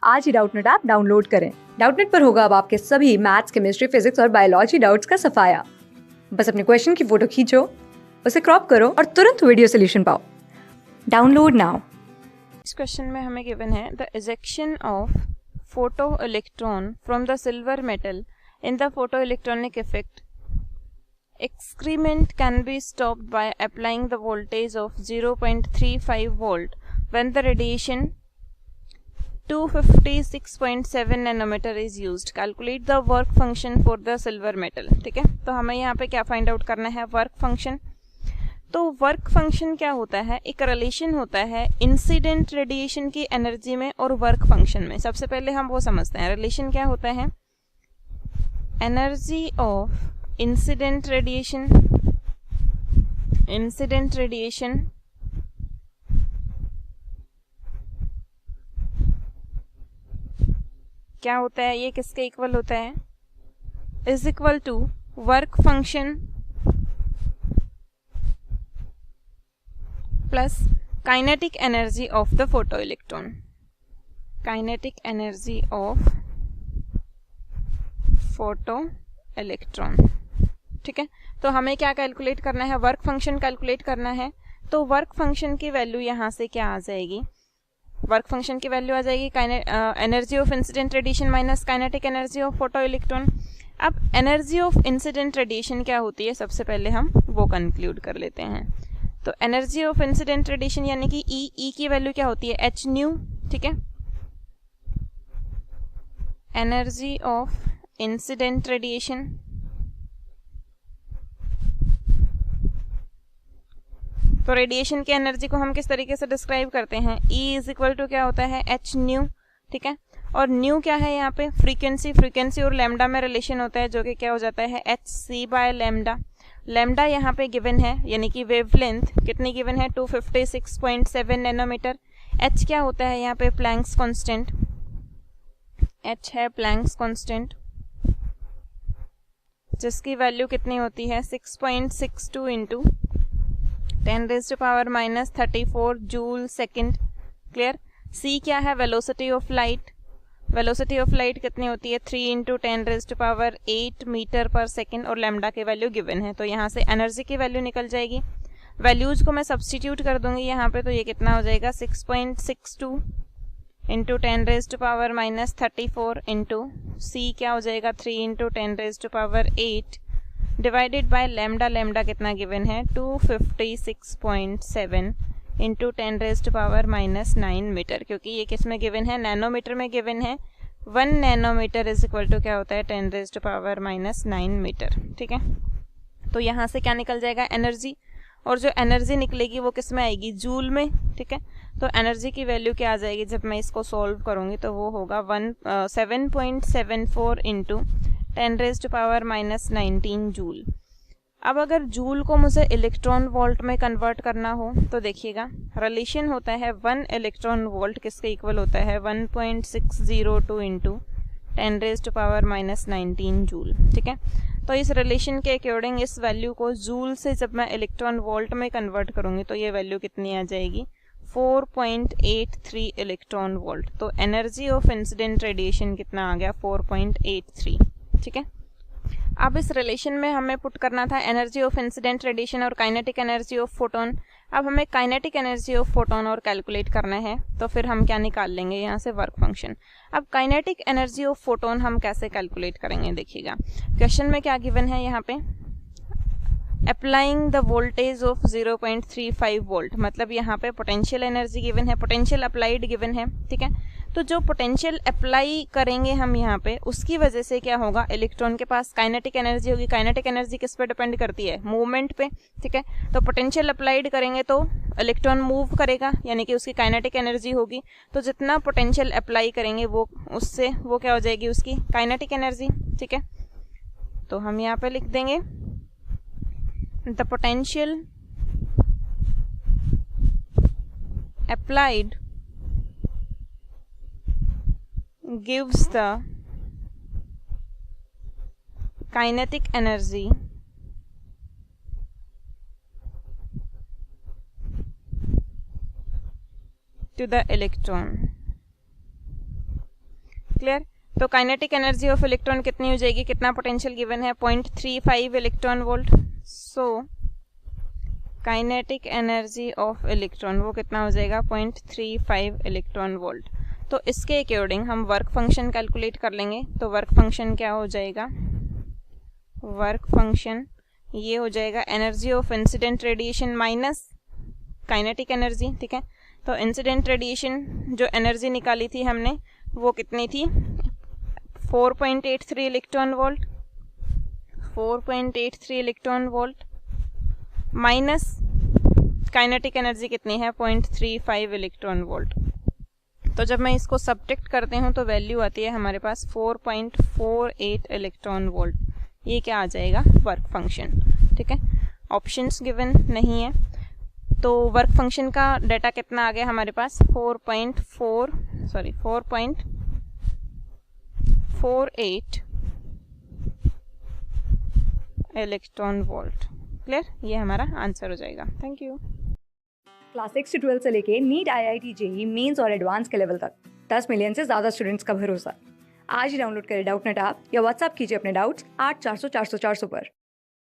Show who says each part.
Speaker 1: आज ही Doubtnut app download करें। Doubtnut पर होगा अब आपके सभी मैथ्स, केमिस्ट्री, फिजिक्स और बायोलॉजी डाउट्स का सफाया। बस अपने क्वेश्चन की फोटो खींचो, उसे क्रॉप करो और तुरंत वीडियो सोल्यूशन पाओ। Download now.
Speaker 2: इस क्वेश्चन में हमें गिवन है the ejection of photoelectron from the silver metal in the photoelectronic effect experiment can be stopped by applying the voltage of 0.35 volt when the radiation 256.7 nanometer is used. Calculate the work function for the silver metal. ठीक है, तो हमें यहाँ पे क्या find out करना है? Work function. तो वर्क फंक्शन क्या होता है? एक रिलेशन होता है इंसिडेंट रेडिएशन की एनर्जी में और वर्क फंक्शन में। सबसे पहले हम वो समझते हैं रिलेशन क्या होता है। Energy of incident radiation, incident radiation क्या होता है? ये किसके इक्वल होता है? Is equal to work function plus kinetic energy of the photoelectron. Kinetic energy of photoelectron. ठीक है, तो हमें क्या कैलकुलेट करना है? वर्क फंक्शन कैलकुलेट करना है। तो वर्क फंक्शन की वैल्यू यहाँ से क्या आ जाएगी? वर्क फंक्शन की वैल्यू आ जाएगी energy of incident radiation minus kinetic energy of photoelectron. अब एनर्जी ऑफ इंसिडेंट रेडिएशन क्या होती है? सबसे पहले हम वो कंक्लूड कर लेते हैं। तो एनर्जी ऑफ इंसिडेंट रेडिएशन यानी कि ई की वैल्यू क्या होती है? H nu. ठीक है, एनर्जी ऑफ इंसिडेंट रेडिएशन तो रेडिएशन की एनर्जी को हम किस तरीके से डिस्क्राइब करते हैं? E इज इक्वल टू क्या होता है? H nu. ठीक है, और न्यू क्या है यहाँ पे? फ्रीक्वेंसी। फ्रीक्वेंसी और लैम्डा में रिलेशन होता है जो कि क्या हो जाता है? H c by lambda. Lambda यहाँ पे गिवन है, यानी कि वेवलेंथ कितनी गिवन है? 256.7 नैनोमीटर। एच क्या होता है यहाँ पे? Planck's constant. एच है प्लैंक्स कांस्टेंट जिसकी वैल्यू कितनी होती है? 6.62 इंटू 10⁻⁻34 जूल सेकेंड। क्लियर। सी क्या है? Velocity of light. Velocity of light कितनी होती है? 3 × 10⁸ मीटर पर सेकेंड और लैम्डा की वैल्यू गिवन है। तो यहाँ से एनर्जी की वैल्यू निकल जाएगी। वैल्यूज को मैं सब्सटीट्यूट कर दूंगी यहाँ पे, तो ये कितना हो जाएगा? 6.62 इंटू 10⁻⁻34 इंटू सी क्या हो जाएगा? 3 × 10⁸ डिवाइडेड बाय लैम्डा। लैम्डा कितना गिवन है? 256.7 इंटू 10⁻⁹ मीटर, क्योंकि ये किस में गिवन है? नैनोमीटर में गिवन है। 1 नैनोमीटर इज इक्वल टू क्या होता है? 10⁻⁹ मीटर। ठीक है, तो यहाँ से क्या निकल जाएगा? एनर्जी। और जो एनर्जी निकलेगी वो किस में आएगी? जूल में। ठीक है, तो एनर्जी की वैल्यू क्या आ जाएगी जब मैं इसको सॉल्व करूँगी? तो वो होगा 7.74 इंटू 10⁻⁻19 जूल। अब अगर जूल को मुझे इलेक्ट्रॉन वोल्ट में कन्वर्ट करना हो तो देखिएगा रिलेशन होता है 1 इलेक्ट्रॉन वोल्ट किसके इक्वल होता है? 1.602 इंटू 10⁻⁻19 जूल। ठीक है, तो इस रिलेशन के अकॉर्डिंग इस वैल्यू को जूल से जब मैं इलेक्ट्रॉन वोल्ट में कन्वर्ट करूंगी तो ये वैल्यू कितनी आ जाएगी? 4.83 इलेक्ट्रॉन वोल्ट। तो एनर्जी ऑफ इंसिडेंट रेडिएशन कितना आ गया? 4.83। ठीक है, अब इस रिलेशन में हमें पुट करना था एनर्जी ऑफ इंसिडेंट रेडिएशन और काइनेटिक एनर्जी ऑफ फोटोन। अब हमें काइनेटिक एनर्जी ऑफ फोटोन और कैलकुलेट करना है, तो फिर हम क्या निकाल लेंगे यहाँ से? Work function. अब काइनेटिक एनर्जी ऑफ फोटोन हम कैसे कैलकुलेट करेंगे? देखिएगा क्वेश्चन में क्या गिवन है यहाँ पे? Applying the voltage of 0.35 volt, मतलब यहाँ पे पोटेंशियल एनर्जी गिवन है, पोटेंशियल अप्लाइड गिवन है। ठीक है, तो जो पोटेंशियल अप्लाई करेंगे हम यहाँ पे उसकी वजह से क्या होगा? इलेक्ट्रॉन के पास काइनेटिक एनर्जी होगी। काइनेटिक एनर्जी किस पे डिपेंड करती है? मूवमेंट पे। ठीक है, तो पोटेंशियल अप्लाइड करेंगे तो इलेक्ट्रॉन मूव करेगा, यानी कि उसकी काइनेटिक एनर्जी होगी। तो जितना पोटेंशियल अप्लाई करेंगे वो उससे वो क्या हो जाएगी? उसकी काइनेटिक एनर्जी। ठीक है, तो हम यहाँ पे लिख देंगे the potential applied gives the kinetic energy to the electron. Clear. तो काइनेटिक एनर्जी ऑफ इलेक्ट्रॉन कितनी हो जाएगी, कितना पोटेंशियल गिवन है, 0.35 electron volt. So kinetic energy of electron वो कितना हो जाएगा, 0.35 इलेक्ट्रॉन वोल्ट। तो इसके अकॉर्डिंग हम वर्क फंक्शन कैलकुलेट कर लेंगे। तो वर्क फंक्शन क्या हो जाएगा, वर्क फंक्शन ये हो जाएगा energy of incident radiation minus kinetic energy, ठीक है। तो इंसिडेंट रेडिएशन जो एनर्जी निकाली थी हमने वो कितनी थी, 4.83 electron volt, 4.83 electron volt minus kinetic energy कितनी है, 0.35 इलेक्ट्रॉन वोल्ट। तो जब मैं इसको सब्ट्रैक्ट करते हूँ तो वैल्यू आती है हमारे पास 4.48 इलेक्ट्रॉन वोल्ट। ये क्या आ जाएगा, वर्क फंक्शन, ठीक है। ऑप्शंस गिवन नहीं है, तो वर्क फंक्शन का डाटा कितना आ गया हमारे पास, 4.48 इलेक्ट्रॉन वोल्ट। क्लियर, ये हमारा आंसर हो जाएगा। Thank you.
Speaker 1: क्लास 6 से 12 से लेके नीट IIT JEE मेंस और एडवांस के लेवल तक 10 मिलियन से ज़्यादा स्टूडेंट्स का भरोसा। आज ही डाउनलोड करें डाउटनट ऐप या व्हाट्सएप कीजिए अपने डाउट्स 8400 400 400 पर।